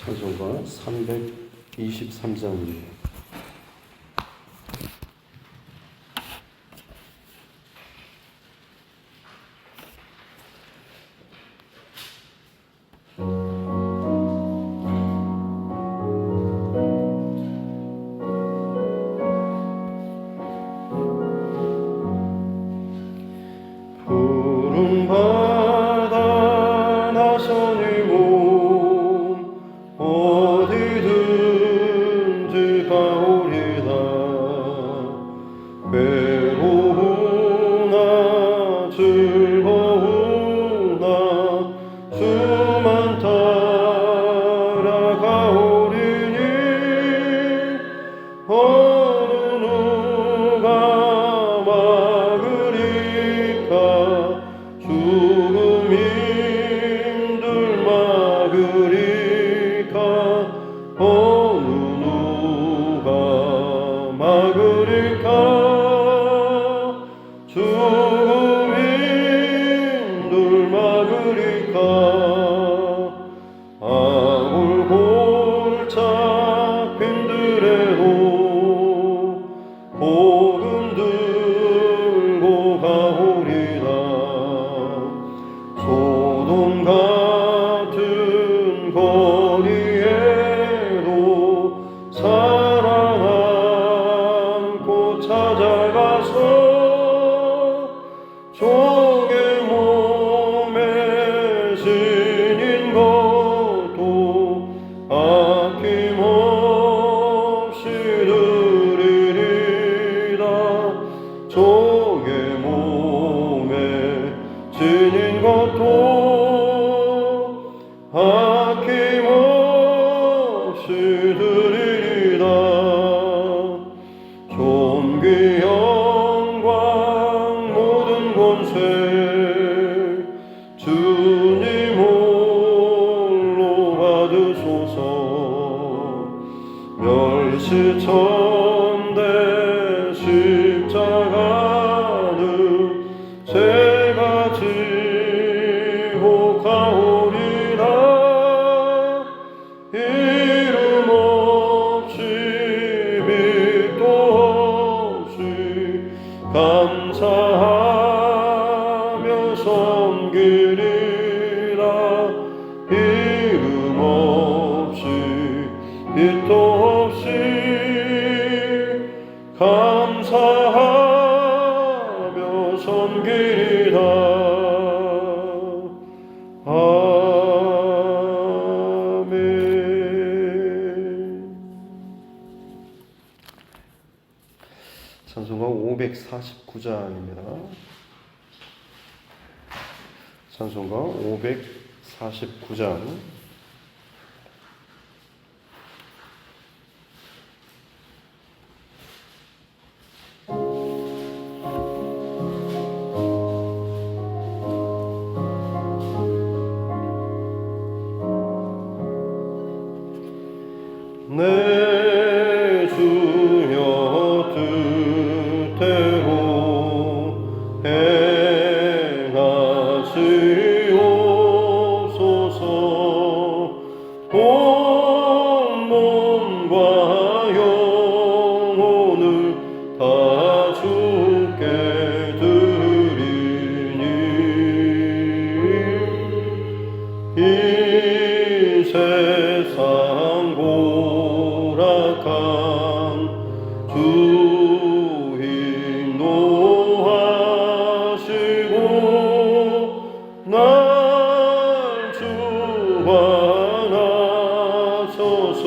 찬송가 323장입니다. 푸른 바다 나선이 몸 어디든지 가오리다. 외로우나 즐거우나 수만 따라가오리니 어느 누가 막으리까. 죽음 힘들 막으리까. 어느 누가 막으리까. 죽음 힘들 막으리까. 아굴 골짜 빈들에도 복음 들고 가오리다. 소돔 같은 거리에도 사랑 안고 찾아가서 종의 몸에 지닌 것도 아낌없이 드리리다. 종의 몸에 지닌 것도 아낌없이 드리리다. 존귀 영광 모든 권세 주님 홀로 받으소서. 멸시천대 십자가는 제가 지고 가오리라. 이름 없이 빛도 없이 감사하며 섬기리라. 이름 없이 빛도 없이 감사하며 섬기리라. 아멘. 찬송가 549장입니다. 찬송가 549장. 내 주여 뜻대로 행하시옵소서. 온 몸과 영혼을 다 주께 드리니 이 세상 고락한 주 인도하시고 날 주관하소서.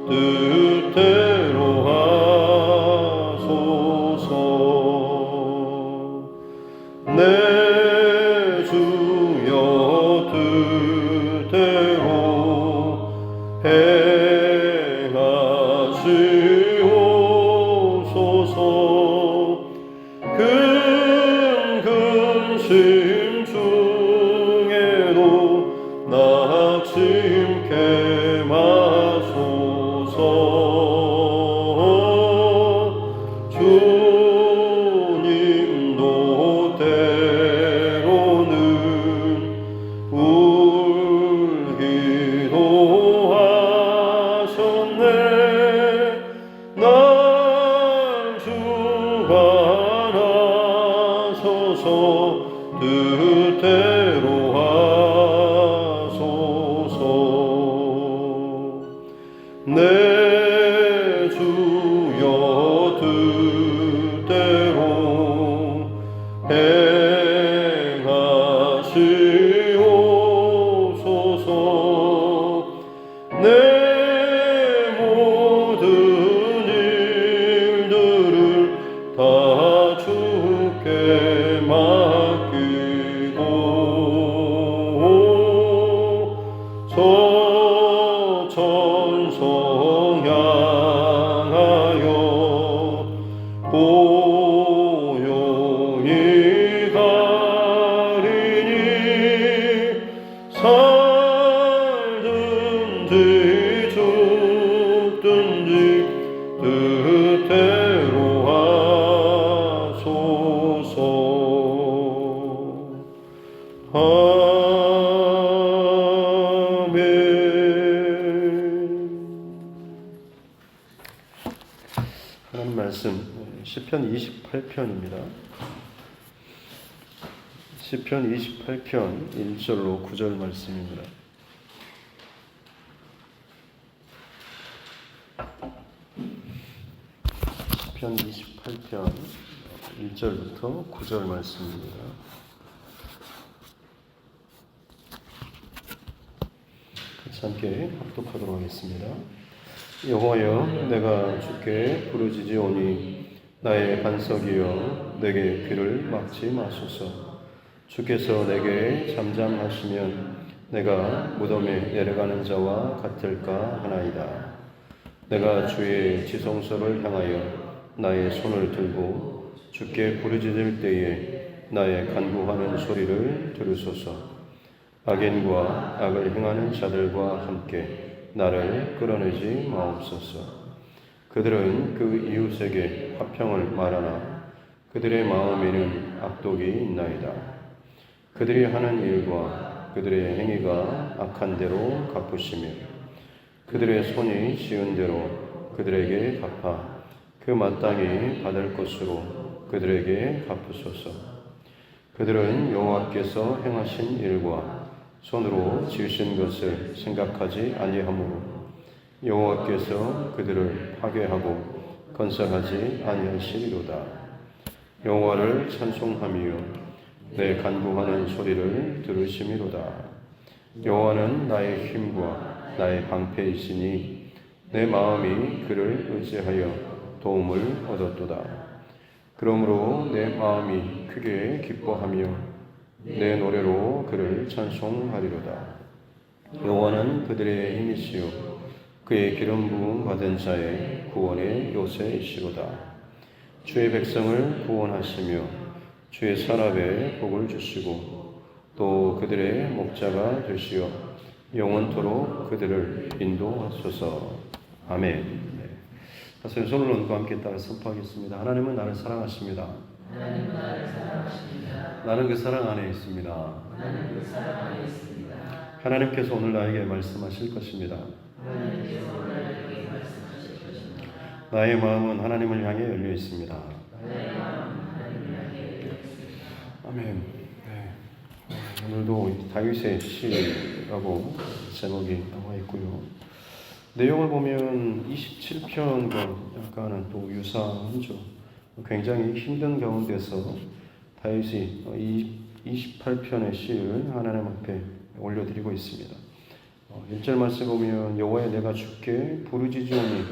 뜻대로 하소서. 내 주여 뜻대로 행하시옵소서. 큰 근심 중에도 낙심케 마소서. 주님도 때로는 울기도 내 주여 뜻대로 행하시옵소서. 내 모든 일들을 다 주께 맡기고 저 천성 향하여 고요히 가리니 살든지 죽든지 뜻대로 하소서. 아멘. 하나님 말씀 시편 28편입니다. 시편 28편 1절로 9절 말씀입니다. 시편 28편 1절부터 9절 말씀입니다. 같이 함께 합독하도록 하겠습니다. 여호와여, 내가 주께 부르짖으오니 나의 반석이여, 내게 귀를 막지 마소서. 주께서 내게 잠잠하시면 내가 무덤에 내려가는 자와 같을까 하나이다. 내가 주의 지성소를 향하여 나의 손을 들고 주께 부르짖을 때에 나의 간구하는 소리를 들으소서. 악인과 악을 행하는 자들과 함께 나를 끌어내지 마옵소서. 그들은 그 이웃에게 화평을 말하나 그들의 마음에는 악독이 있나이다. 그들이 하는 일과 그들의 행위가 악한 대로 갚으시며 그들의 손이 지은 대로 그들에게 갚아 그 마땅히 받을 것으로 그들에게 갚으소서. 그들은 여호와께서 행하신 일과 손으로 지으신 것을 생각하지 아니하므로 여호와께서 그들을 파괴하고 건설하지 아니하시리로다. 여호와를 찬송하며 내 간구하는 소리를 들으심이로다. 여호와는 나의 힘과 나의 방패이시니 내 마음이 그를 의지하여 도움을 얻었도다. 그러므로 내 마음이 크게 기뻐하며 내 노래로 그를 찬송하리로다. 여호와는 그들의 힘이시요 그의 기름 부음 받은 자의 구원의 요새이시로다. 주의 백성을 구원하시며 주의 산업에 복을 주시고 또 그들의 목자가 되시어 영원토록 그들을 인도하소서. 아멘. 네. 다시 손을 얹고 함께 따라 선포하겠습니다. 하나님은 나를 사랑하십니다. 하나님은 나를 사랑하십니다. 나는 그 사랑 안에 있습니다. 나는 그 사랑 안에 있습니다. 하나님께서 오늘 나에게 말씀하실 것입니다. 하나님께서 오늘 나에게 말씀하실 것입니다. 나의 마음은 하나님을 향해 열려 있습니다. 나의 마음은 하나님을 향해 열려 있습니다. 아멘. 네. 오늘도 다윗의 시라고 제목이 나와 있고요. 내용을 보면 27편과 약간은 또 유사하죠. 굉장히 힘든 가운데서 다윗이 28편의 시를 하나님 앞에 올려드리고 있습니다. 1절 말씀 보면 여호와여, 내가 주께 부르짖으오니,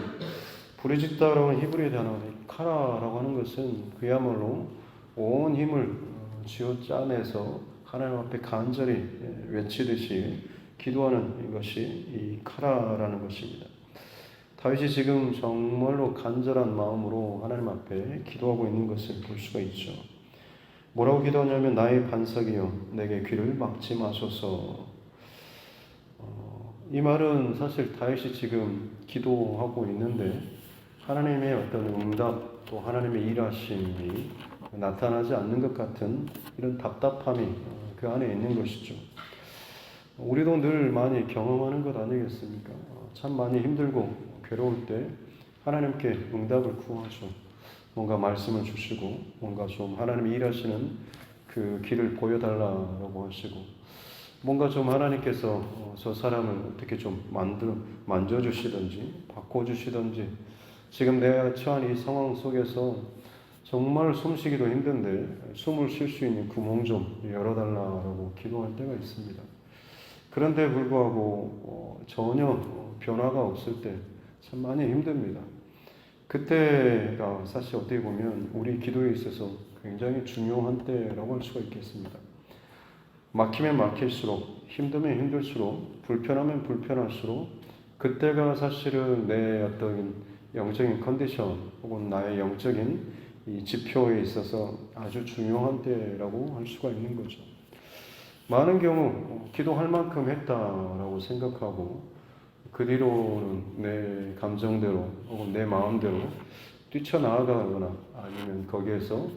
부르짖다라고 하는 히브리 단어 카라라고 하는 것은 그야말로 온 힘을 쥐어 짜내서 하나님 앞에 간절히 외치듯이 기도하는 것이 이 카라라는 것입니다. 다윗이 지금 정말로 간절한 마음으로 하나님 앞에 기도하고 있는 것을 볼 수가 있죠. 뭐라고 기도하냐면 나의 반석이여, 내게 귀를 막지 마소서. 이 말은 사실 다윗이 지금 기도하고 있는데 하나님의 어떤 응답 또 하나님의 일하심이 나타나지 않는 것 같은 이런 답답함이 그 안에 있는 것이죠. 우리도 늘 많이 경험하는 것 아니겠습니까? 참 많이 힘들고 괴로울 때 하나님께 응답을 구하죠. 뭔가 말씀을 주시고 뭔가 좀 하나님이 일하시는 그 길을 보여달라고 하시고 뭔가 좀 하나님께서 저 사람을 어떻게 좀 만져주시든지 바꿔주시든지 지금 내가 처한 이 상황 속에서 정말 숨쉬기도 힘든데 숨을 쉴 수 있는 구멍 좀 열어달라고 기도할 때가 있습니다. 그런데 불구하고 전혀 변화가 없을 때 참 많이 힘듭니다. 그때가 사실 어떻게 보면 우리 기도에 있어서 굉장히 중요한 때라고 할 수가 있겠습니다. 막히면 막힐수록, 힘들면 힘들수록, 불편하면 불편할수록 그때가 사실은 내 어떤 영적인 컨디션 혹은 나의 영적인 이 지표에 있어서 아주 중요한 때라고 할 수가 있는 거죠. 많은 경우 기도할 만큼 했다라고 생각하고 그 뒤로는 내 감정대로 혹은 내 마음대로 뛰쳐나아가거나 아니면 거기에서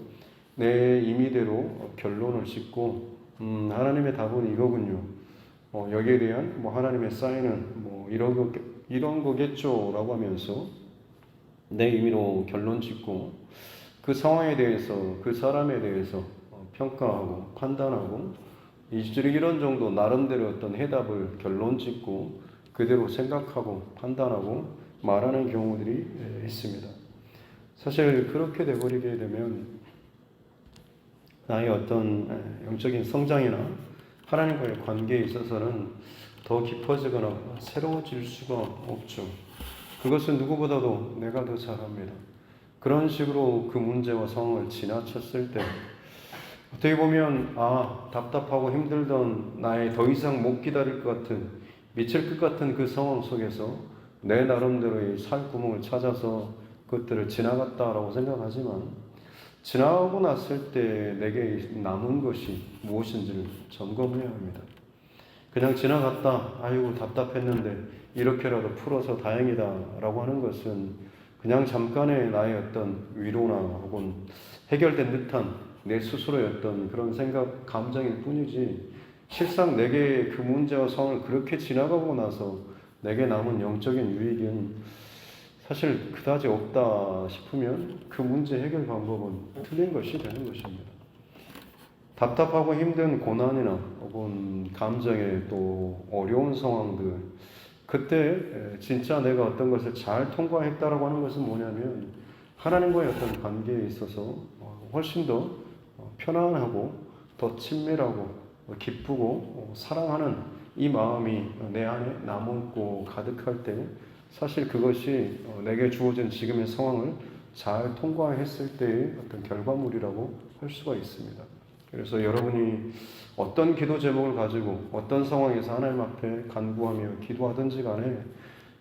내 임의대로 결론을 짓고 하나님의 답은 이거군요. 여기에 대한 하나님의 사인은 이런 거겠죠라고 하면서 내 임의로 결론 짓고 그 상황에 대해서 그 사람에 대해서 평가하고 판단하고 이런 정도 나름대로 어떤 해답을 결론 짓고 그대로 생각하고 판단하고 말하는 경우들이 있습니다. 사실 그렇게 돼버리게 되면 나의 어떤 영적인 성장이나 하나님과의 관계에 있어서는 더 깊어지거나 새로워질 수가 없죠. 그것은 누구보다도 내가 더 잘합니다. 그런 식으로 그 문제와 상황을 지나쳤을 때 어떻게 보면 답답하고 힘들던 나의 더 이상 못 기다릴 것 같은 미칠 것 같은 그 상황 속에서 내 나름대로의 살구멍을 찾아서 그것들을 지나갔다라고 생각하지만 지나가고 났을 때 내게 남은 것이 무엇인지를 점검해야 합니다. 그냥 지나갔다, 아이고 답답했는데 이렇게라도 풀어서 다행이다 라고 하는 것은 그냥 잠깐의 나의 어떤 위로나 혹은 해결된 듯한 내 스스로의 어떤 그런 생각, 감정일 뿐이지 실상 내게 그 문제와 상황을 그렇게 지나가고 나서 내게 남은 영적인 유익은 사실 그다지 없다 싶으면 그 문제 해결 방법은 틀린 것이 되는 것입니다. 답답하고 힘든 고난이나 혹은 감정의 또 어려운 상황들 그때 진짜 내가 어떤 것을 잘 통과했다라고 하는 것은 뭐냐면 하나님과의 어떤 관계에 있어서 훨씬 더 편안하고 더 친밀하고 기쁘고 사랑하는 이 마음이 내 안에 남고 가득할 때 사실 그것이 내게 주어진 지금의 상황을 잘 통과했을 때의 어떤 결과물이라고 할 수가 있습니다. 그래서 여러분이 어떤 기도 제목을 가지고 어떤 상황에서 하나님 앞에 간구하며 기도하든지 간에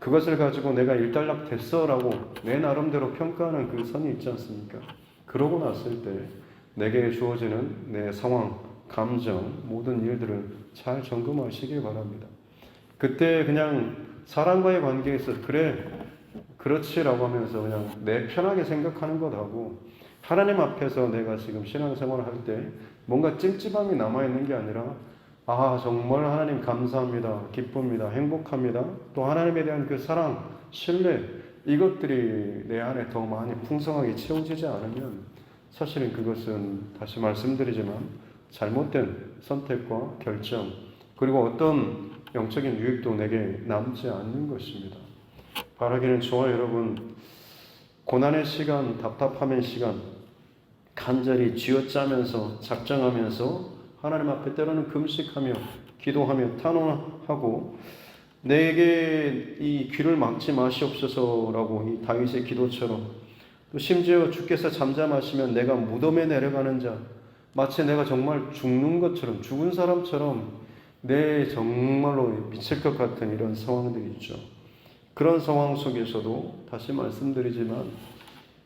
그것을 가지고 내가 일단락 됐어라고 내 나름대로 평가하는 그 선이 있지 않습니까? 그러고 났을 때 내게 주어지는 내 상황, 감정, 모든 일들을 잘 점검하시길 바랍니다. 그때 그냥 사람과의 관계에서 그래, 그렇지라고 하면서 그냥 내 편하게 생각하는 것하고 하나님 앞에서 내가 지금 신앙생활을 할 때 뭔가 찜찜함이 남아있는 게 아니라 정말 하나님 감사합니다. 기쁩니다. 행복합니다. 또 하나님에 대한 그 사랑, 신뢰 이것들이 내 안에 더 많이 풍성하게 채워지지 않으면 사실은 그것은 다시 말씀드리지만 잘못된 선택과 결정 그리고 어떤 영적인 유익도 내게 남지 않는 것입니다. 바라기는 저와 여러분 고난의 시간, 답답함의 시간 간절히 쥐어짜면서 작정하면서 하나님 앞에 때로는 금식하며 기도하며 탄원하고 내게 이 귀를 막지 마시옵소서라고 이 다윗의 기도처럼 또 심지어 주께서 잠잠하시면 내가 무덤에 내려가는 자 마치 내가 정말 죽는 것처럼 죽은 사람처럼 내 정말로 미칠 것 같은 이런 상황들이 있죠. 그런 상황 속에서도 다시 말씀드리지만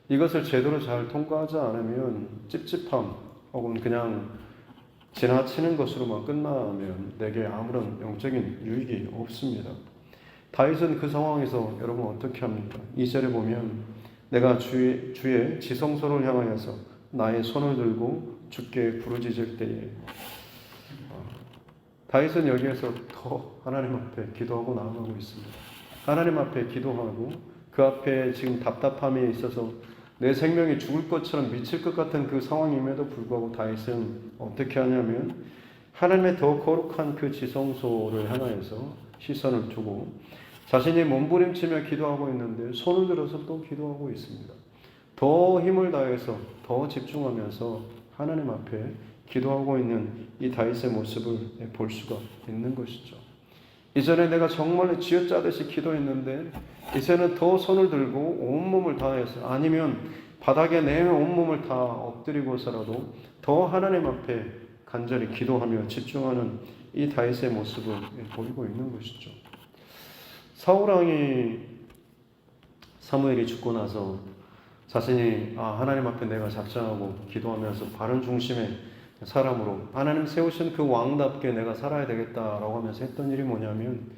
이것을 제대로 잘 통과하지 않으면 찝찝함 혹은 그냥 지나치는 것으로만 끝나면 내게 아무런 영적인 유익이 없습니다. 다윗은 그 상황에서 여러분 어떻게 합니까? 2절에 보면 내가 주의 지성소를 향하여서 나의 손을 들고 주께 부르짖을 때에 다윗은 여기에서 더 하나님 앞에 기도하고 나아가고 있습니다. 하나님 앞에 기도하고 그 앞에 지금 답답함에 있어서 내 생명이 죽을 것처럼 미칠 것 같은 그 상황임에도 불구하고 다윗은 어떻게 하냐면 하나님의 더 거룩한 그 지성소를 향하여서 시선을 두고 자신이 몸부림치며 기도하고 있는데 손을 들어서 또 기도하고 있습니다. 더 힘을 다해서 더 집중하면서 하나님 앞에 기도하고 있는 이 다윗의 모습을 볼 수가 있는 것이죠. 이전에 내가 정말로 쥐어짜듯이 기도했는데 이제는 더 손을 들고 온몸을 다해서 아니면 바닥에 내 온몸을 다 엎드리고서라도 더 하나님 앞에 간절히 기도하며 집중하는 이 다윗의 모습을 보이고 있는 것이죠. 사울왕이 사무엘이 죽고 나서 자신이 하나님 앞에 내가 작정하고 기도하면서 바른 중심의 사람으로 하나님 세우신 그 왕답게 내가 살아야 되겠다라고 하면서 했던 일이 뭐냐면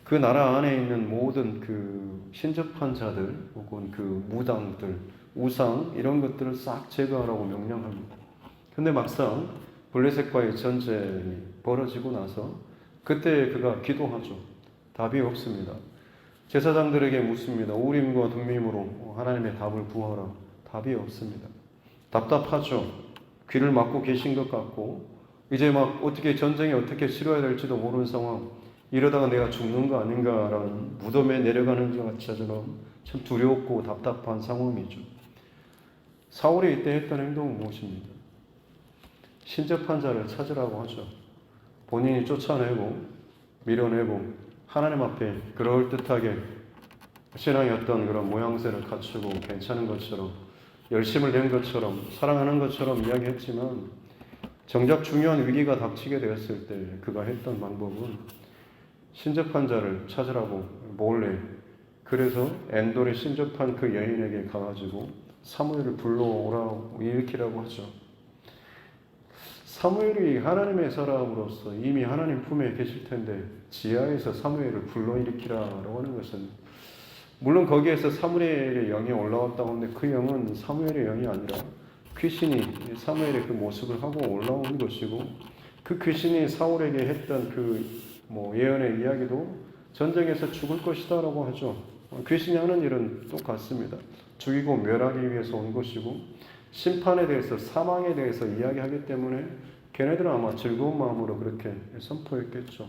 그 나라 안에 있는 모든 그 신접한 자들 혹은 그 무당들, 우상 이런 것들을 싹 제거하라고 명령합니다. 근데 막상 블레셋과의 전쟁이 벌어지고 나서 그때 그가 기도하죠. 답이 없습니다. 제사장들에게 묻습니다. 우림과 둠밈으로 하나님의 답을 구하라. 답이 없습니다. 답답하죠. 귀를 막고 계신 것 같고 이제 막 어떻게 전쟁이 어떻게 치러야 될지도 모르는 상황, 이러다가 내가 죽는 거 아닌가라는 무덤에 내려가는 것처럼 참 두렵고 답답한 상황이죠. 사울이 이때 했던 행동은 무엇입니까? 신접한 자를 찾으라고 하죠. 본인이 쫓아내고 밀어내고 하나님 앞에 그럴듯하게 신앙의 어떤 그런 모양새를 갖추고 괜찮은 것처럼 열심을 낸 것처럼 사랑하는 것처럼 이야기했지만 정작 중요한 위기가 닥치게 되었을 때 그가 했던 방법은 신접한 자를 찾으라고 몰래, 그래서 엔돌에 신접한 그 여인에게 가가지고 사무엘을 불러오라고 일으키라고 하죠. 사무엘이 하나님의 사람으로서 이미 하나님 품에 계실 텐데 지하에서 사무엘을 불러일으키라고 하는 것은, 물론 거기에서 사무엘의 영이 올라왔다고 하는데 그 영은 사무엘의 영이 아니라 귀신이 사무엘의 그 모습을 하고 올라온 것이고, 그 귀신이 사울에게 했던 그 예언의 이야기도 전쟁에서 죽을 것이다 라고 하죠. 귀신이 하는 일은 똑같습니다. 죽이고 멸하기 위해서 온 것이고 심판에 대해서, 사망에 대해서 이야기하기 때문에 걔네들은 아마 즐거운 마음으로 그렇게 선포했겠죠.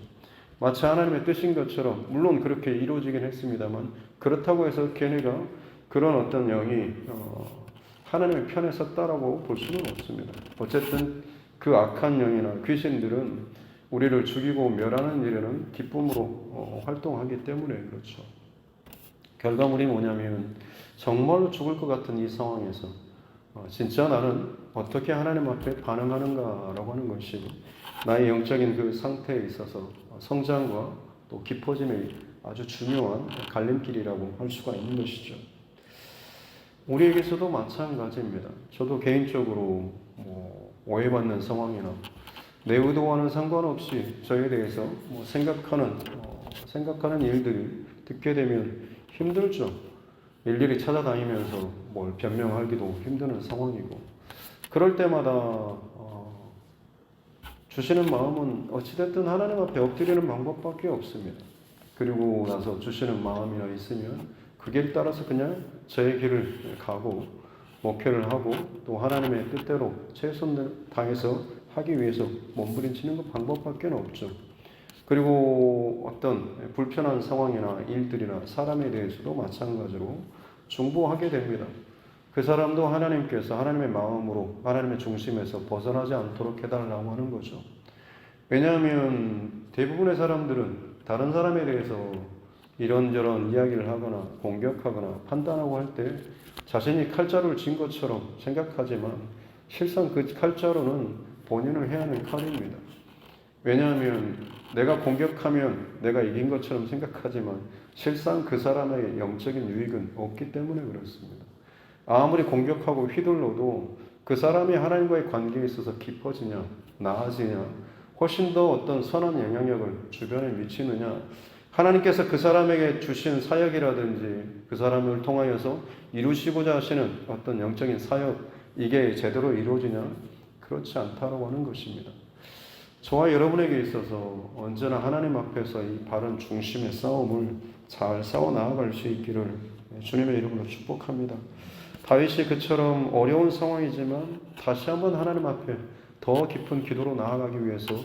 마치 하나님의 뜻인 것처럼, 물론 그렇게 이루어지긴 했습니다만 그렇다고 해서 걔네가 그런 어떤 영이 하나님의 편에 섰다라고 볼 수는 없습니다. 어쨌든 그 악한 영이나 귀신들은 우리를 죽이고 멸하는 일에는 기쁨으로 활동하기 때문에 그렇죠. 결과물이 뭐냐면 정말로 죽을 것 같은 이 상황에서 진짜 나는 어떻게 하나님 앞에 반응하는가라고 하는 것이 나의 영적인 그 상태에 있어서 성장과 또 깊어짐의 아주 중요한 갈림길이라고 할 수가 있는 것이죠. 우리에게서도 마찬가지입니다. 저도 개인적으로 오해받는 상황이나 내 의도와는 상관없이 저에 대해서 생각하는 일들이 듣게 되면 힘들죠. 일일이 찾아다니면서 뭘 변명하기도 힘드는 상황이고, 그럴 때마다 주시는 마음은 어찌됐든 하나님 앞에 엎드리는 방법밖에 없습니다. 그리고 나서 주시는 마음이나 있으면 그 길 따라서 그냥 저의 길을 가고 목회를 하고 또 하나님의 뜻대로 최선을 다해서 하기 위해서 몸부림치는 것 방법밖에 없죠. 그리고 어떤 불편한 상황이나 일들이나 사람에 대해서도 마찬가지로 중보하게 됩니다. 그 사람도 하나님께서 하나님의 마음으로 하나님의 중심에서 벗어나지 않도록 해달라고 하는 거죠. 왜냐하면 대부분의 사람들은 다른 사람에 대해서 이런저런 이야기를 하거나 공격하거나 판단하고 할 때 자신이 칼자루를 쥔 것처럼 생각하지만 실상 그 칼자루는 본인을 해야 하는 칼입니다. 왜냐하면 내가 공격하면 내가 이긴 것처럼 생각하지만 실상 그 사람의 영적인 유익은 없기 때문에 그렇습니다. 아무리 공격하고 휘둘러도 그 사람이 하나님과의 관계에 있어서 깊어지냐, 나아지냐, 훨씬 더 어떤 선한 영향력을 주변에 미치느냐, 하나님께서 그 사람에게 주신 사역이라든지 그 사람을 통하여서 이루시고자 하시는 어떤 영적인 사역, 이게 제대로 이루어지냐? 그렇지 않다고 하는 것입니다. 저와 여러분에게 있어서 언제나 하나님 앞에서 이 바른 중심의 싸움을 잘 싸워 나아갈 수 있기를 주님의 이름으로 축복합니다. 다윗이 그처럼 어려운 상황이지만 다시 한번 하나님 앞에 더 깊은 기도로 나아가기 위해서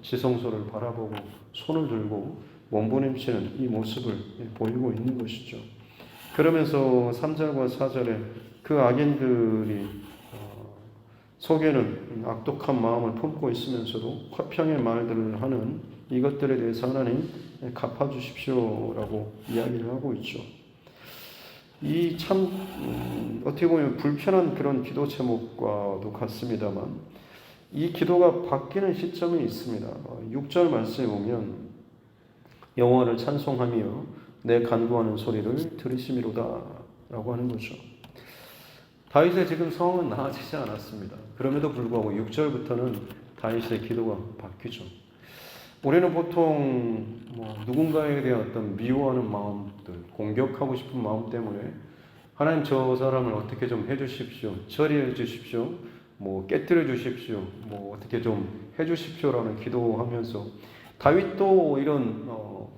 지성소를 바라보고 손을 들고 몸부림치는 이 모습을 보이고 있는 것이죠. 그러면서 3절과 4절에 그 악인들이 속에는 악독한 마음을 품고 있으면서도 화평의 말들을 하는 이것들에 대해서 하나님 갚아주십시오라고 이야기를 하고 있죠. 이 참 어떻게 보면 불편한 그런 기도 제목과도 같습니다만 이 기도가 바뀌는 시점이 있습니다. 6절 말씀에 보면 여호와를 찬송하며 내 간구하는 소리를 들으시미로다 라고 하는 거죠. 다윗의 지금 상황은 나아지지 않았습니다. 그럼에도 불구하고 6절부터는 다윗의 기도가 바뀌죠. 우리는 보통 누군가에 대한 어떤 미워하는 마음들, 공격하고 싶은 마음 때문에 하나님 저 사람을 어떻게 좀 해주십시오, 처리해 주십시오, 깨뜨려 주십시오, 어떻게 좀 해주십시오라는 기도하면서 다윗도 이런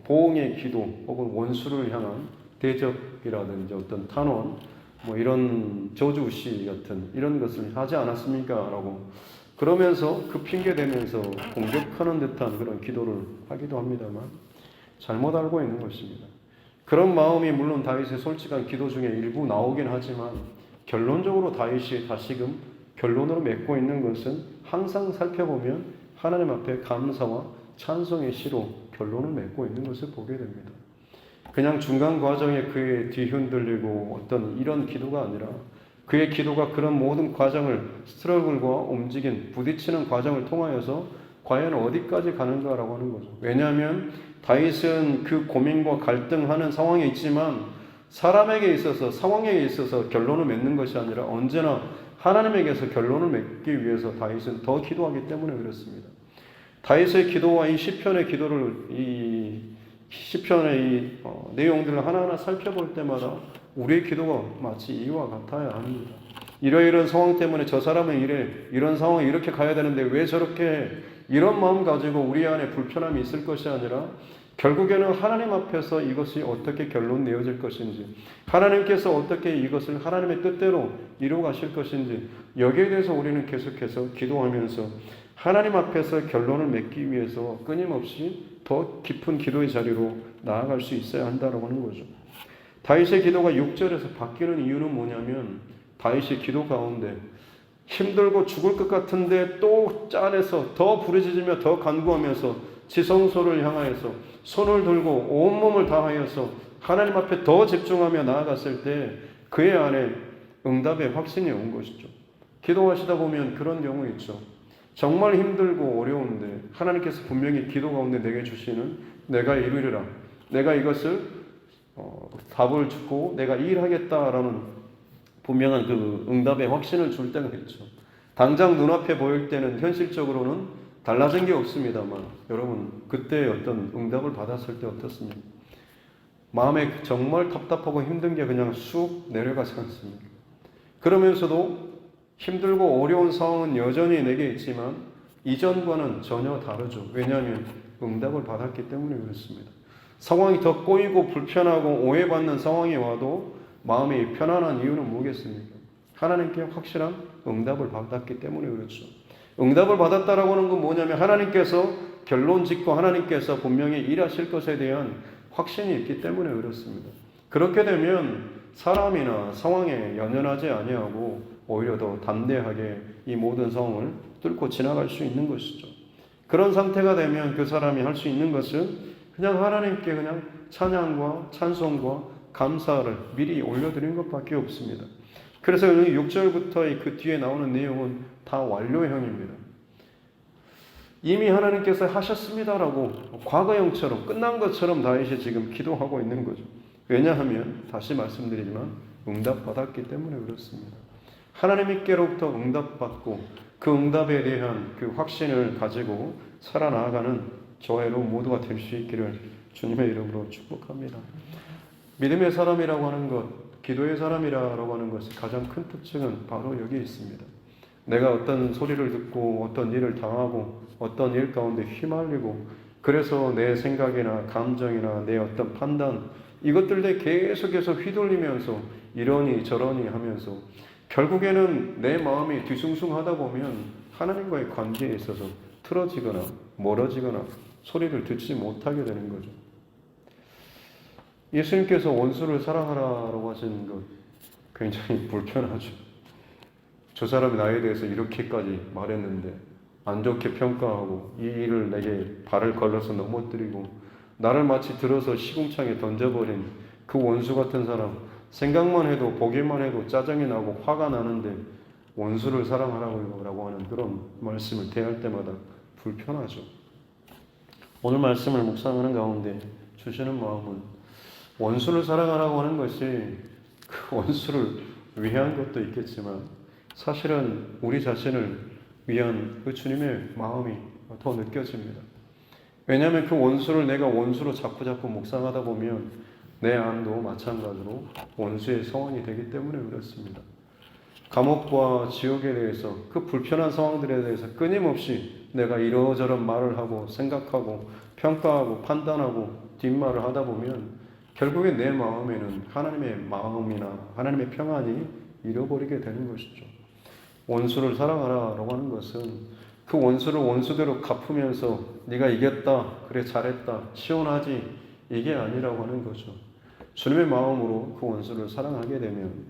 보응의 기도 혹은 원수를 향한 대적이라든지 어떤 탄원, 이런 저주시 같은 이런 것을 하지 않았습니까? 라고 그러면서 그 핑계 대면서 공격하는 듯한 그런 기도를 하기도 합니다만 잘못 알고 있는 것입니다. 그런 마음이 물론 다윗의 솔직한 기도 중에 일부 나오긴 하지만 결론적으로 다윗이 다시금 결론으로 맺고 있는 것은 항상 살펴보면 하나님 앞에 감사와 찬송의 시로 결론을 맺고 있는 것을 보게 됩니다. 그냥 중간 과정에 그의 뒤흔들리고 어떤 이런 기도가 아니라 그의 기도가 그런 모든 과정을 스트러글과 움직인 부딪히는 과정을 통하여서 과연 어디까지 가는가라고 하는 거죠. 왜냐하면 다윗은 그 고민과 갈등하는 상황에 있지만 사람에게 있어서 상황에 있어서 결론을 맺는 것이 아니라 언제나 하나님에게서 결론을 맺기 위해서 다윗은 더 기도하기 때문에 그렇습니다. 다윗의 기도와 이 시편의 기도를 이 시편의 내용들을 하나하나 살펴볼 때마다 우리의 기도가 마치 이와 같아야 합니다. 이러이러한 상황 때문에 저 사람은 이런 상황에 이렇게 가야 되는데 왜 저렇게 이런 마음 가지고 우리 안에 불편함이 있을 것이 아니라 결국에는 하나님 앞에서 이것이 어떻게 결론 내어질 것인지 하나님께서 어떻게 이것을 하나님의 뜻대로 이루어 가실 것인지 여기에 대해서 우리는 계속해서 기도하면서 하나님 앞에서 결론을 맺기 위해서 끊임없이 더 깊은 기도의 자리로 나아갈 수 있어야 한다고 하는 거죠. 다윗의 기도가 6절에서 바뀌는 이유는 뭐냐면 다윗의 기도 가운데 힘들고 죽을 것 같은데 또 짠해서 더 부르짖으며 더 간구하면서 지성소를 향하여서 손을 들고 온몸을 다하여서 하나님 앞에 더 집중하며 나아갔을 때 그의 안에 응답의 확신이 온 것이죠. 기도하시다 보면 그런 경우 있죠. 정말 힘들고 어려운데 하나님께서 분명히 기도 가운데 내게 주시는 내가 이루리라, 내가 이것을 답을 주고 내가 일하겠다라는 분명한 그 응답의 확신을 줄 때가 있죠. 당장 눈앞에 보일 때는 현실적으로는 달라진 게 없습니다만 여러분 그때 어떤 응답을 받았을 때 어떻습니까? 마음에 정말 답답하고 힘든 게 그냥 쑥 내려가지 않습니까? 그러면서도 힘들고 어려운 상황은 여전히 내게 있지만 이전과는 전혀 다르죠. 왜냐하면 응답을 받았기 때문에 그렇습니다. 상황이 더 꼬이고 불편하고 오해받는 상황이 와도 마음이 편안한 이유는 뭐겠습니까? 하나님께 확실한 응답을 받았기 때문에 그렇죠. 응답을 받았다라고 하는 건 뭐냐면 하나님께서 결론 짓고 하나님께서 분명히 일하실 것에 대한 확신이 있기 때문에 그렇습니다. 그렇게 되면 사람이나 상황에 연연하지 아니하고 오히려 더 담대하게 이 모든 상황을 뚫고 지나갈 수 있는 것이죠. 그런 상태가 되면 그 사람이 할 수 있는 것은 그냥 하나님께 그냥 찬양과 찬송과 감사를 미리 올려드린 것밖에 없습니다. 그래서 6절부터 그 뒤에 나오는 내용은 다 완료형입니다. 이미 하나님께서 하셨습니다라고 과거형처럼 끝난 것처럼 다윗이 지금 기도하고 있는 거죠. 왜냐하면 다시 말씀드리지만 응답받았기 때문에 그렇습니다. 하나님께로부터 응답받고 그 응답에 대한 그 확신을 가지고 살아나가는 저와 여러분 모두가 될 수 있기를 주님의 이름으로 축복합니다. 믿음의 사람이라고 하는 것, 기도의 사람이라고 하는 것의 가장 큰 특징은 바로 여기 있습니다. 내가 어떤 소리를 듣고 어떤 일을 당하고 어떤 일 가운데 휘말리고 그래서 내 생각이나 감정이나 내 어떤 판단 이것들에 계속해서 휘둘리면서 이러니 저러니 하면서 결국에는 내 마음이 뒤숭숭하다 보면 하나님과의 관계에 있어서 틀어지거나 멀어지거나 소리를 듣지 못하게 되는 거죠. 예수님께서 원수를 사랑하라고 하시는 것 굉장히 불편하죠. 저 사람이 나에 대해서 이렇게까지 말했는데 안 좋게 평가하고 이 일을 내게 발을 걸러서 넘어뜨리고 나를 마치 들어서 시궁창에 던져버린 그 원수 같은 사람, 생각만 해도 보기만 해도 짜증이 나고 화가 나는데 원수를 사랑하라고 하는 그런 말씀을 대할 때마다 불편하죠. 오늘 말씀을 묵상하는 가운데 주시는 마음은 원수를 사랑하라고 하는 것이 그 원수를 위한 것도 있겠지만 사실은 우리 자신을 위한 그 주님의 마음이 더 느껴집니다. 왜냐하면 그 원수를 내가 원수로 자꾸 묵상하다 보면 내 안도 마찬가지로 원수의 서원이 되기 때문에 그렇습니다. 감옥과 지옥에 대해서 그 불편한 상황들에 대해서 끊임없이 내가 이러저런 말을 하고 생각하고 평가하고 판단하고 뒷말을 하다 보면 결국에 내 마음에는 하나님의 마음이나 하나님의 평안이 잃어버리게 되는 것이죠. 원수를 사랑하라고 하는 것은 그 원수를 원수대로 갚으면서 네가 이겼다, 그래 잘했다, 시원하지 이게 아니라고 하는 거죠. 주님의 마음으로 그 원수를 사랑하게 되면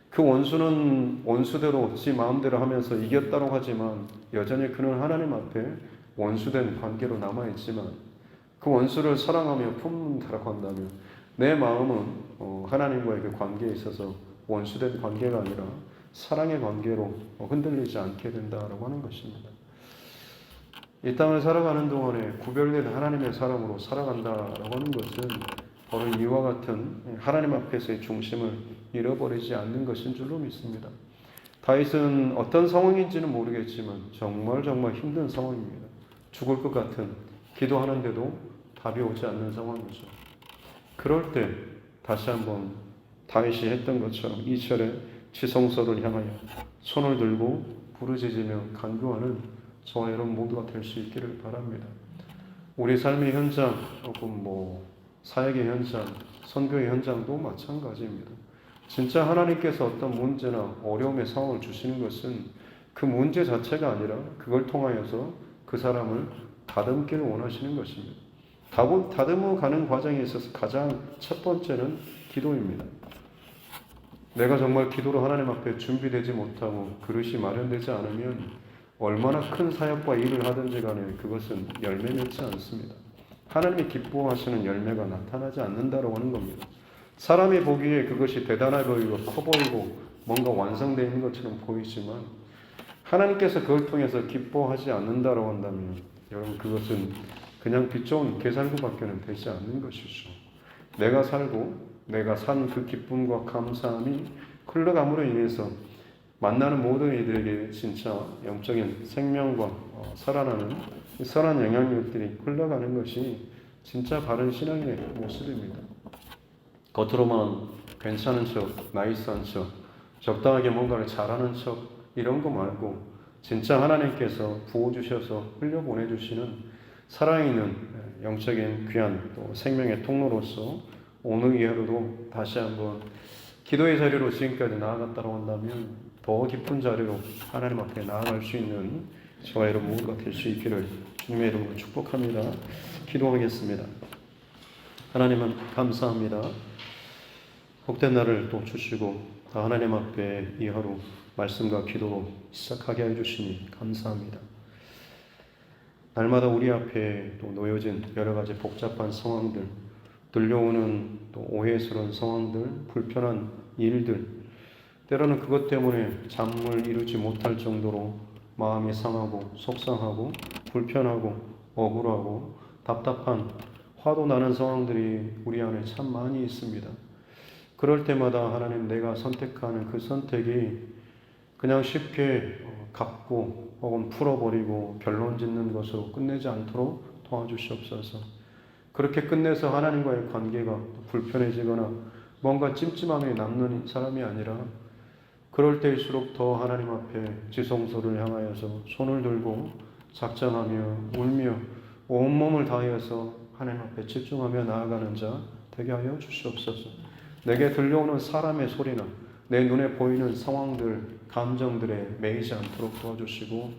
그 원수는 원수대로 지 마음대로 하면서 이겼다고 하지만 여전히 그는 하나님 앞에 원수된 관계로 남아있지만 그 원수를 사랑하며 품는다라고 한다면 내 마음은 하나님과의 그 관계에 있어서 원수된 관계가 아니라 사랑의 관계로 흔들리지 않게 된다라고 하는 것입니다. 이 땅을 살아가는 동안에 구별된 하나님의 사람으로 살아간다라고 하는 것은 바로 이와 같은 하나님 앞에서의 중심을 잃어버리지 않는 것인 줄로 믿습니다. 다윗은 어떤 상황인지는 모르겠지만 정말 힘든 상황입니다. 죽을 것 같은 기도하는데도 답이 오지 않는 상황이죠. 그럴 때 다시 한번 다윗이 했던 것처럼 2절에 지성소를 향하여 손을 들고 부르짖으며 간구하는 저와 여러분 모두가 될 수 있기를 바랍니다. 우리 삶의 현장 혹은 사역의 현장, 선교의 현장도 마찬가지입니다. 진짜 하나님께서 어떤 문제나 어려움의 상황을 주시는 것은 그 문제 자체가 아니라 그걸 통하여서 그 사람을 다듬기를 원하시는 것입니다. 다듬어 가는 과정에 있어서 가장 첫 번째는 기도입니다. 내가 정말 기도로 하나님 앞에 준비되지 못하고 그릇이 마련되지 않으면 얼마나 큰 사역과 일을 하든지 간에 그것은 열매 맺지 않습니다. 하나님이 기뻐하시는 열매가 나타나지 않는다고 하는 겁니다. 사람이 보기에 그것이 대단해 보이고 커 보이고 뭔가 완성되어 있는 것처럼 보이지만 하나님께서 그걸 통해서 기뻐하지 않는다고 한다면 여러분 그것은 그냥 빛 좋은 계산구밖에는 되지 않는 것이죠. 내가 살고 내가 산 그 기쁨과 감사함이 흘러감으로 인해서 만나는 모든 이들에게 진짜 영적인 생명과 살아나는 선한 영향력들이 흘러가는 것이 진짜 바른 신앙의 모습입니다. 겉으로만 괜찮은 척, 나이스한 척, 적당하게 뭔가를 잘하는 척 이런 거 말고 진짜 하나님께서 부어주셔서 흘려보내주시는 살아있는 영적인 귀한 또 생명의 통로로서 오늘 이 하루도 다시 한번 기도의 자리로 지금까지 나아갔다고 한다면 더 깊은 자리로 하나님 앞에 나아갈 수 있는 저와 여러분 모두가 될 수 있기를 주님의 이름으로 축복합니다. 기도하겠습니다. 하나님은 감사합니다. 복된 날을 또 주시고 다 하나님 앞에 이 하루 말씀과 기도로 시작하게 해주시니 감사합니다. 날마다 우리 앞에 또 놓여진 여러 가지 복잡한 상황들, 들려오는 또 오해스러운 상황들, 불편한 일들, 때로는 그것 때문에 잠을 이루지 못할 정도로 마음이 상하고 속상하고 불편하고 억울하고 답답한 화도 나는 상황들이 우리 안에 참 많이 있습니다. 그럴 때마다 하나님 내가 선택하는 그 선택이 그냥 쉽게 갚고 혹은 풀어버리고 결론 짓는 것으로 끝내지 않도록 도와주시옵소서. 그렇게 끝내서 하나님과의 관계가 불편해지거나 뭔가 찜찜함이 남는 사람이 아니라 그럴 때일수록 더 하나님 앞에 지성소를 향하여서 손을 들고 작정하며 울며 온몸을 다하여서 하나님 앞에 집중하며 나아가는 자 되게 하여 주시옵소서. 내게 들려오는 사람의 소리나 내 눈에 보이는 상황들, 감정들에 매이지 않도록 도와주시고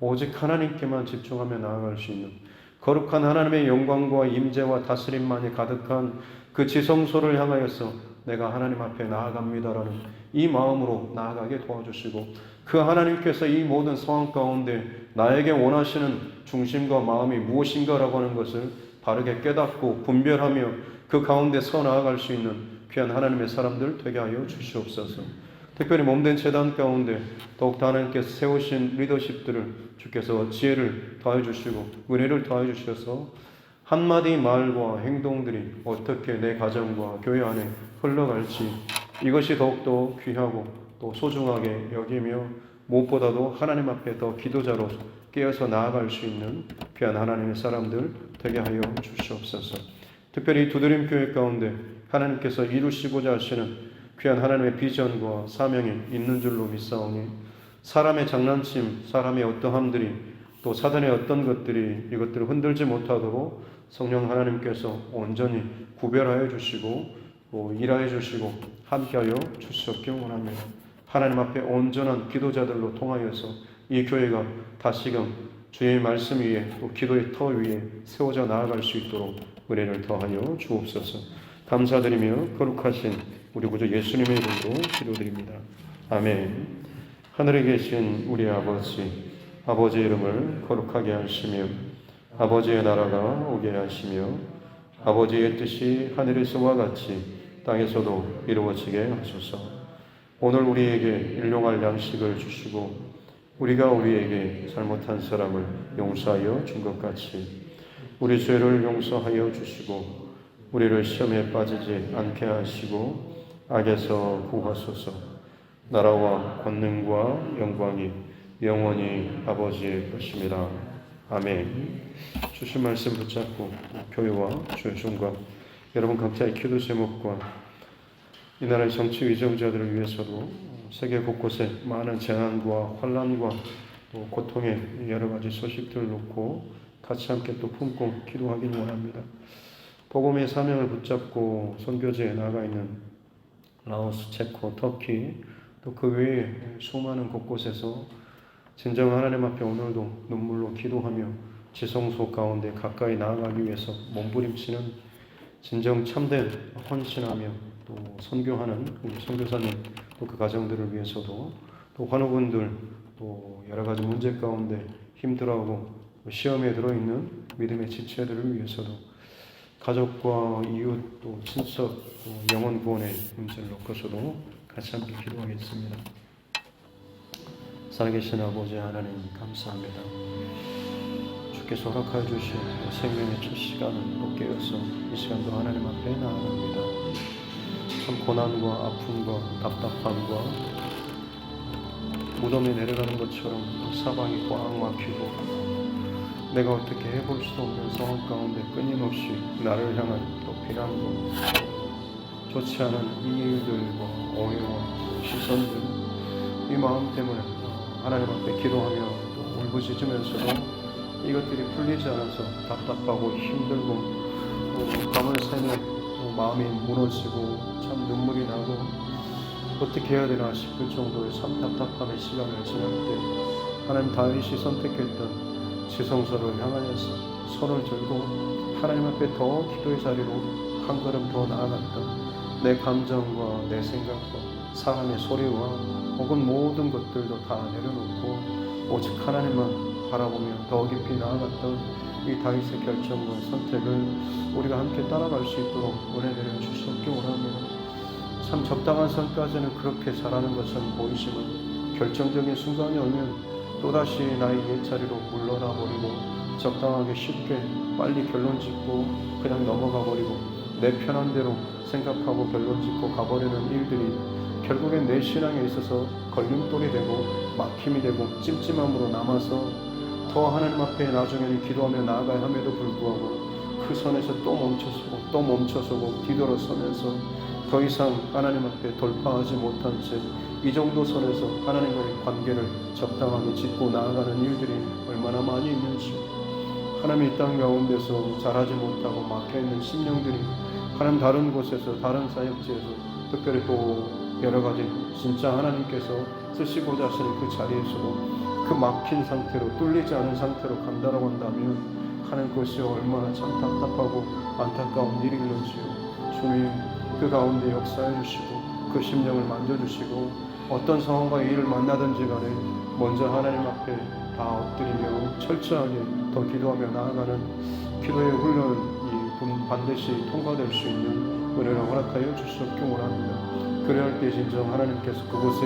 오직 하나님께만 집중하며 나아갈 수 있는 거룩한 하나님의 영광과 임재와 다스림만이 가득한 그 지성소를 향하여서 내가 하나님 앞에 나아갑니다라는 이 마음으로 나아가게 도와주시고, 그 하나님께서 이 모든 상황 가운데 나에게 원하시는 중심과 마음이 무엇인가라고 하는 것을 바르게 깨닫고 분별하며 그 가운데 서 나아갈 수 있는 귀한 하나님의 사람들 되게 하여 주시옵소서. 특별히 몸된 재단 가운데 더욱더 하나님께서 세우신 리더십들을 주께서 지혜를 더해 주시고 은혜를 더해 주셔서 한마디 말과 행동들이 어떻게 내 가정과 교회 안에 흘러갈지, 이것이 더욱더 귀하고 또 소중하게 여기며 무엇보다도 하나님 앞에 더 기도자로 깨어서 나아갈 수 있는 귀한 하나님의 사람들 되게 하여 주시옵소서. 특별히 두드림 교회 가운데 하나님께서 이루시고자 하시는 귀한 하나님의 비전과 사명이 있는 줄로 믿사오니, 사람의 장난침, 사람의 어떠함들이 또 사단의 어떤 것들이 이것들을 흔들지 못하도록 성령 하나님께서 온전히 구별하여 주시고 또 일하여 주시고 함께하여 주시옵기 원합니다. 하나님 앞에 온전한 기도자들로 통하여서 이 교회가 다시금 주의 말씀 위에 또 기도의 터 위에 세워져 나아갈 수 있도록 은혜를 더하여 주옵소서. 감사드리며 거룩하신 우리 구주 예수님의 이름으로 기도드립니다. 아멘. 하늘에 계신 우리 아버지, 아버지의 이름을 거룩하게 하시며 아버지의 나라가 오게 하시며 아버지의 뜻이 하늘에서와 같이 땅에서도 이루어지게 하소서. 오늘 우리에게 일용할 양식을 주시고 우리가 우리에게 잘못한 사람을 용서하여 준 것 같이 우리 죄를 용서하여 주시고 우리를 시험에 빠지지 않게 하시고 악에서 구하소서. 나라와 권능과 영광이 영원히 아버지의 것입니다. 아멘. 주신 말씀 붙잡고 교회와 주의 종과 여러분 각자의 기도 제목과 이 나라의 정치 위정자들을 위해서도 세계 곳곳에 많은 재난과 환란과 또 고통의 여러 가지 소식들을 놓고 같이 함께 또 품고 기도하길 원합니다. 복음의 사명을 붙잡고 선교지에 나가 있는 라오스, 체코, 터키 또 그 외에 수많은 곳곳에서 진정 하나님 앞에 오늘도 눈물로 기도하며 지성소 가운데 가까이 나아가기 위해서 몸부림치는 진정 참된 헌신하며 또 선교하는 우리 선교사님 또 그 가정들을 위해서도 또 환우분들 또 여러 가지 문제 가운데 힘들어하고 시험에 들어있는 믿음의 지체들을 위해서도 가족과 이웃 또 친척 또 영혼 구원의 문제를 놓고서도 같이 함께 기도하겠습니다. 살아계신 아버지 하나님 감사합니다. 주께서 허락하여 주신 생명의 첫 시간을 또 깨어서 이 시간도 하나님 앞에 나아갑니다. 참 고난과 아픔과 답답함과 무덤에 내려가는 것처럼 사방이 꽉 막히고 내가 어떻게 해볼 수도 없는 상황 가운데 끊임없이 나를 향한 또 비난과 좋지 않은 이유들과 오해와 시선들, 이 마음 때문에 하나님 앞에 기도하며 또 울부짖으면서도 이것들이 풀리지 않아서 답답하고 힘들고 또 밤을 새며 마음이 무너지고 참 눈물이 나고 어떻게 해야 되나 싶을 정도의 참 답답함의 시간을 지날 때 하나님 다윗이 선택했던 지성소를 향하여서 손을 들고 하나님 앞에 더 기도의 자리로 한 걸음 더 나아갔던 내 감정과 내 생각과 사람의 소리와 혹은 모든 것들도 다 내려놓고 오직 하나님만 바라보며 더 깊이 나아갔던 이 다윗의 결정과 선택을 우리가 함께 따라갈 수 있도록 은혜 내려 주시옵기 원합니다. 참 적당한 선까지는 그렇게 잘하는 것처럼 보이지만 결정적인 순간이 오면 또다시 나의 옛자리로 물러나 버리고 적당하게 쉽게 빨리 결론 짓고 그냥 넘어가 버리고 내 편한 대로 생각하고 결론 짓고 가버리는 일들이 결국엔 내 신앙에 있어서 걸림돌이 되고 막힘이 되고 찜찜함으로 남아서 더 하나님 앞에 나중에는 기도하며 나아가야 함에도 불구하고 그 선에서 또 멈춰서고 뒤돌아서면서 더 이상 하나님 앞에 돌파하지 못한 채 이 정도 선에서 하나님과의 관계를 적당하게 짓고 나아가는 일들이 얼마나 많이 있는지, 하나님의 이 땅 가운데서 자라지 못하고 막혀있는 심령들이 하나님 다른 곳에서 다른 사역지에서 특별히 또 여러 가지 진짜 하나님께서 쓰시고자 하시는 그 자리에서도 그 막힌 상태로 뚫리지 않은 상태로 간다라고 한다면 하는 것이 얼마나 참 답답하고 안타까운 일일런지요. 주님 그 가운데 역사해 주시고 그 심령을 만져주시고 어떤 상황과 일을 만나든지 간에 먼저 하나님 앞에 다 엎드리며 철저하게 더 기도하며 나아가는 기도의 훈련은 반드시 통과될 수 있는 은혜를 허락하여 주시옵기 원합니다. 그래야 때 진정 하나님께서 그곳에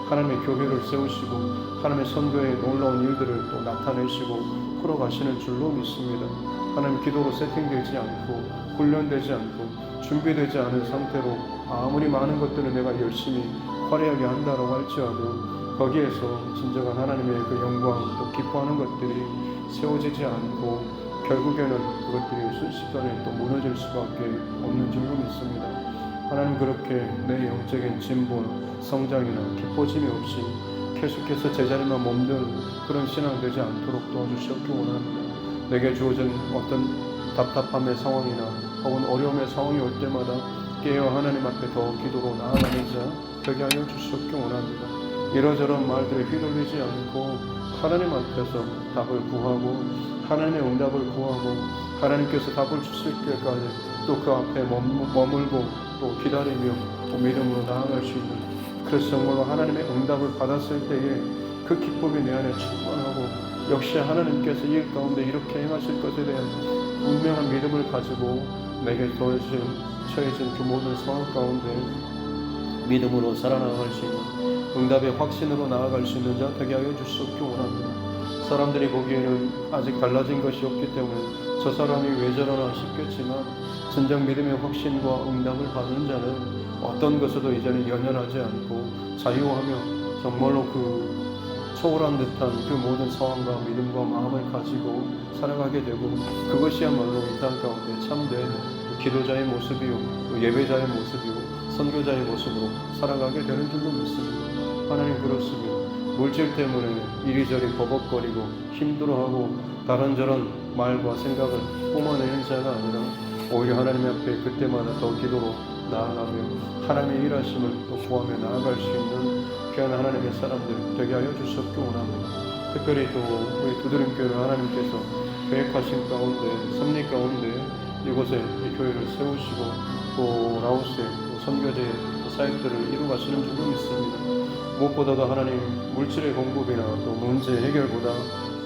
하나님의 교회를 세우시고 하나님의 선교의 놀라운 일들을 또 나타내시고 풀어가시는 줄로 믿습니다. 하나님 기도로 세팅되지 않고 훈련되지 않고 준비되지 않은 상태로 아무리 많은 것들을 내가 열심히 화려하게 한다고 할지라도 거기에서 진정한 하나님의 그 영광 또 기뻐하는 것들이 세워지지 않고 결국에는 그것들이 순식간에 또 무너질 수밖에 없는 줄로 믿습니다. 하나님 그렇게 내 영적인 진보나 성장이나 기뻐짐이 없이 계속해서 제자리만 머무는 그런 신앙 되지 않도록 도와주시옵기 원합니다. 내게 주어진 어떤 답답함의 상황이나 혹은 어려움의 상황이 올 때마다 깨어 하나님 앞에 더 기도로 나아가는 자 되게 하여 주시옵기 원합니다. 이러저런 말들에 휘둘리지 않고 하나님 앞에서 답을 구하고 하나님의 응답을 구하고 하나님께서 답을 주실 때까지 또 그 앞에 머물고 또 기다리며 또 믿음으로 나아갈 수 있는 그래서 정말로 하나님의 응답을 받았을 때에 그 기쁨이 내 안에 충만하고 역시 하나님께서 이 일 가운데 이렇게 행하실 것에 대한 분명한 믿음을 가지고 내게 처해진 그 모든 상황 가운데 믿음으로 살아나갈 수 있는 응답의 확신으로 나아갈 수 있는 자 되게 하여 주시옵기 원합니다. 사람들이 보기에는 아직 달라진 것이 없기 때문에 저 사람이 왜 저러나 싶겠지만 진정 믿음의 확신과 응답을 받는 자는 어떤 것에도 이제는 연연하지 않고 자유하며 정말로 그 초월한 듯한 그 모든 상황과 믿음과 마음을 가지고 살아가게 되고 그것이야말로 이 땅 가운데 참된 기도자의 모습이요 예배자의 모습이요 선교자의 모습으로 살아가게 되는 줄로 믿습니다. 하나님 그렇습니다. 물질 때문에 이리저리 버벅거리고 힘들어하고 다른저런 말과 생각을 뿜어내는 자가 아니라 오히려 하나님 앞에 그때마다 더 기도로 나아가며 하나님의 일하심을 또 구하며 나아갈 수 있는 귀한 하나님의 사람들 되게 하여 주시옵기 원합니다. 특별히 또 우리 두드림교회를 하나님께서 계획하신 가운데 섭리 가운데 이곳에 이 교회를 세우시고 또 라오스의 선교제의 사역들을 이루가시는 줄로 믿습니다. 무엇보다도 하나님 물질의 공급이나 또 문제 해결보다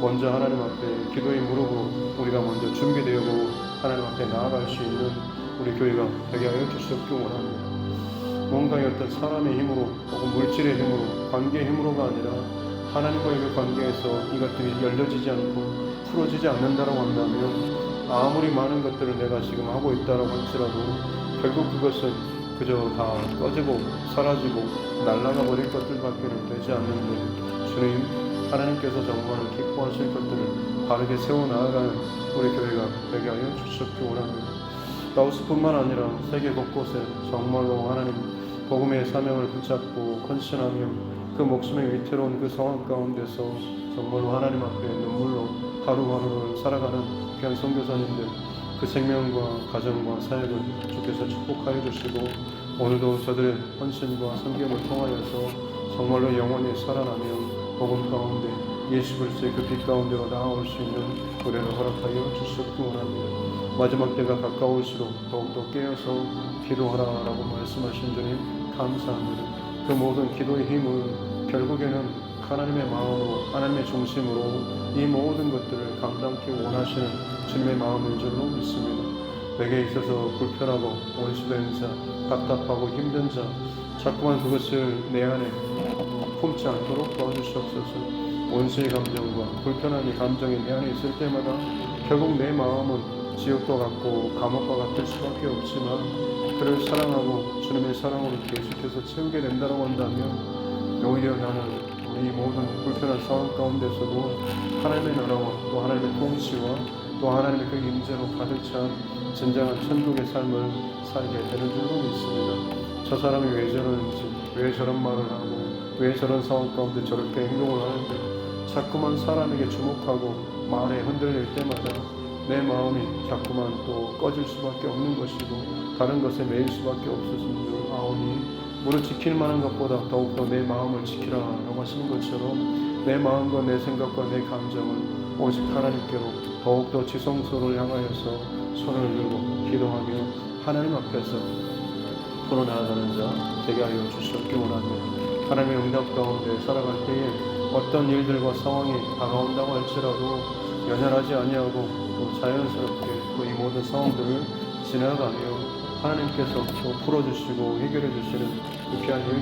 먼저 하나님 앞에 기도의 무릎으로 우리가 먼저 준비되고 하나님 앞에 나아갈 수 있는 우리 교회가 되게 하여 주시옵기 원합니다. 뭔가 어떤 사람의 힘으로 혹은 물질의 힘으로 관계의 힘으로가 아니라 하나님과의 그 관계에서 이것들이 열려지지 않고 풀어지지 않는다고 한다면 아무리 많은 것들을 내가 지금 하고 있다고 할지라도 결국 그것은 그저 다 꺼지고 사라지고 날아가 버릴 것들밖에 되지 않는데 주님 하나님께서 정말 기뻐하실 것들을 바르게 세워나가는 우리 교회가 되게 하여 주시옵기 원합니다. 라오스뿐만 아니라 세계 곳곳에 정말로 하나님 복음의 사명을 붙잡고 헌신하며 그 목숨의 위태로운 그 상황 가운데서 정말로 하나님 앞에 눈물로 하루하루를 살아가는 귀한 선교사님들 그 생명과 가정과 사역을 주께서 축복하여 주시고 오늘도 저들의 헌신과 섬김을 통하여서 정말로 영원히 살아나며 복음 가운데 예수 그리스도의 그 빛 가운데로 나아올 수 있는 은혜를 허락하여 주시옵기 원합니다. 마지막 때가 가까울수록 더욱더 깨어서 기도하라라고 말씀하신 주님 감사합니다. 그 모든 기도의 힘을 결국에는 하나님의 마음으로 하나님의 중심으로 이 모든 것들을 감당케 원하시는 주님의 마음인 줄로 믿습니다. 내게 있어서 불편하고 원수된 자, 답답하고 힘든 자 자꾸만 그것을 내 안에 품지 않도록 도와주시옵소서. 원수의 감정과 불편함의 감정이 내 안에 있을 때마다 결국 내 마음은 지옥과 같고 감옥과 같을 수밖에 없지만 그를 사랑하고 주님의 사랑으로 계속해서 채우게 된다고 한다면 오히려 나는 이 모든 불편한 상황 가운데서도 하나님의 나라와 또 하나님의 통치와 또 하나님의 그 임재로 가득 찬 진정한 천국의 삶을 살게 되는 줄로 믿습니다. 저 사람이 왜 저러는지 왜 저런 말을 하고 왜 저런 상황 가운데 저렇게 행동을 하는데 자꾸만 사람에게 주목하고 말에 흔들릴 때마다 내 마음이 자꾸만 또 꺼질 수밖에 없는 것이고 다른 것에 매일 수밖에 없으신 줄 아오니 무릇 지킬 만한 것보다 더욱더 내 마음을 지키라라고 하시는 것처럼 내 마음과 내 생각과 내 감정을 오직 하나님께로 더욱더 지성소를 향하여서 손을 들고 기도하며 하나님 앞에서 풀어나가는 자 되게 하여 주시옵기 원합니다. 하나님의 응답 가운데 살아갈 때에 어떤 일들과 상황이 다가온다고 할지라도 연연하지 아니하고 또 자연스럽게 또 이 모든 상황들을 지나가며 하나님께서 또 풀어주시고 해결해 주시는 그 귀한 일들